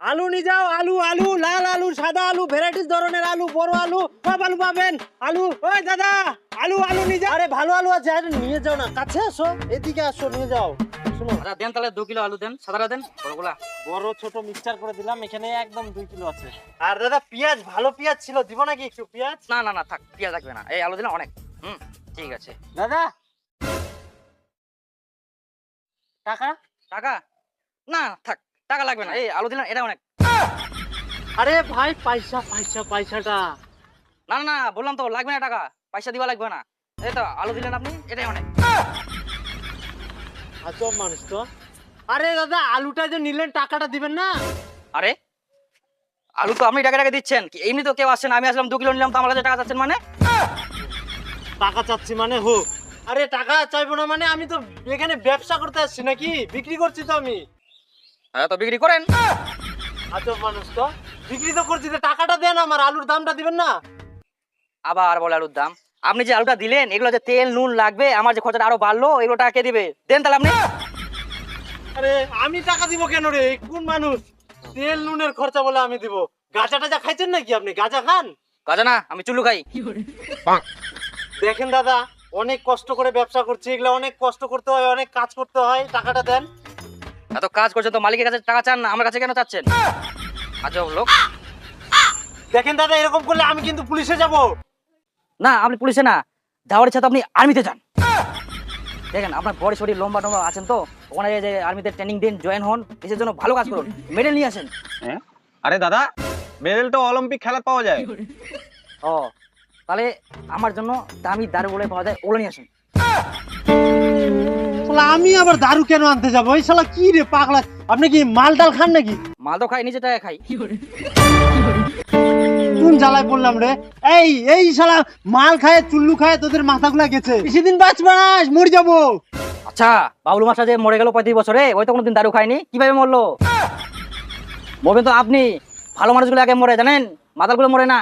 আলু নিয়ে যাও, আলু আলু লাল আলু, সাদা আলু, ভ্যারাইটিস ধরনের আলু, বড় আলু, সব আলু পাবেন। আলু, ওই দাদা, আলু আলু নিয়ে যাও। আরে ভালো আলু আছে, আরে নিয়ে যাও না, কাছে আসো, এদিকে আসো, নিয়ে যাও। শোনো, আচ্ছা দেন তাহলে 2 কিলো আলু দেন, সাদাটা দেন, বড়গুলা। বড় ছোট মিক্সচার করে দিলাম, এখানে একদম 2 কিলো আছে। আর দাদা পেঁয়াজ, ভালো পেঁয়াজ ছিল, দিব নাকি একটু পেঁয়াজ? না না না থাক, পেঁয়াজ লাগবে না, এই আলু দিলে অনেক। ঠিক আছে। দাদা টাকা? টাকা না থাক, টাকা লাগবে না, এই আলু দিলেন এটা অনেক। আরে ভাই পয়সাটা। না না না বললাম তো লাগবে না টাকা, পয়সা দিবা লাগবে না। এই তো আলু দিলেন আপনি, এটাই অনেক। আজব মানুষ তো। আরে দাদা আলুটা যে নিলেন টাকাটা দিবেন না? আরে আলু তো আপনি টাকা দিচ্ছেন, কি এমনি তো কেউ আসছেন, আমি আসলাম 2 কিলো নিলাম, তো আমার কাছে টাকা চাচ্ছেন মানে? টাকা চাচ্ছি মানে হোক। আরে টাকা চাইবো না মানে, আমি তো এখানে ব্যবসা করতে আসছি নাকি, বিক্রি করছি তো আমি। হ্যাঁ তো বিক্রি করেন। আজব মানুষ তো, বিক্রি তো করছি, তো টাকাটা দেন, আমার আলুর দামটা দিবেন না? আবার বলে আলুর দাম। আপনি যে আলুটা দিলেন, এগুলো যে তেল নুন লাগবে, আমার যে খরচাটা আরো বাড়লো, এগুলো টাকা কে দিবে? দেন তাহলে আপনি। আরে আমি টাকা দিব কেন রে, কোন মানুষ? তেল নুনের খরচা বলে আমি দিব? গাঁজা টাজা খাইছেন নাকি আপনি? গাঁজা খান? কাজে না, আমি চুল্লু খাই। দেখেন দাদা, অনেক কষ্ট করে ব্যবসা করছি, এগুলো অনেক কষ্ট করতে হয়, অনেক কাজ করতে হয়, টাকাটা দেন। এত কাজ করছেন তো মালিকের কাছে টাকা চান না, আমার কাছে কেন চাচ্ছেন? আজব লোক। দেখেন দাদা, এরকম করলে আমি কিন্তু পুলিশে যাব। না আপনি পুলিশে না, যাওয়ার ইচ্ছা তো আপনি আর্মিতে যান। দেখেন আপনার বডি শরীর লম্বা টম্বা আছেন, তো ওখানে যে আর্মিতে ট্রেনিং দিন, জয়েন হন, দেশের জন্য ভালো কাজ করুন, মেডেল নিয়ে আসেন। হ্যাঁ? আরে দাদা, মেডেল তো অলিম্পিক খেলা পাওয়া যায়। ও তাহলে আমার জন্য দামি দারু বলে পাওয়া যায়, ওগুলো নিয়ে আসেন। শালা আমি আবার দারু কেন আনতে যাবো? ওই শালা কি রে পাগলা, আপনি কি মাল টাল খান নাকি? মাল তো খাই, নিজে টাকা খাই। কোন জ্বালায় পড়লাম রে? এই শালা মাল খায় চুল্লু খায় তোদের মাথাগুলা গেছে, বেশি দিন বাঁচবা না, মরে যাবো। আচ্ছা বাবলু মাস্টার যে মরে গেল 35 বছরে, ওই তো কোনোদিন দারু খায়নি, কিভাবে মরলো? মরবেন তো আপনি, ভালো মানুষগুলো আগে মরে জানেন, মাতালগুলো মরে না।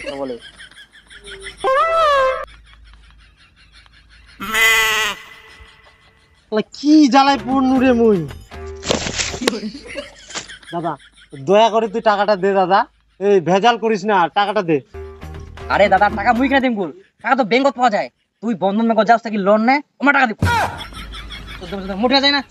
তো বলে শালা কি জ্বালায় পড়নু রে মুই। দাদা দয়া করে তুই টাকাটা দে দাদা, এই ভেজাল করিস না, টাকাটা দে। আরে দাদা টাকা মুই কিনে দিম গুল, টাকা তো ব্যাংকত পাওয়া যায়, তুই বন্ধন ব্যাংক যাস থেকে লোন নে, আমার টাকা দিব। মোটা যায় না।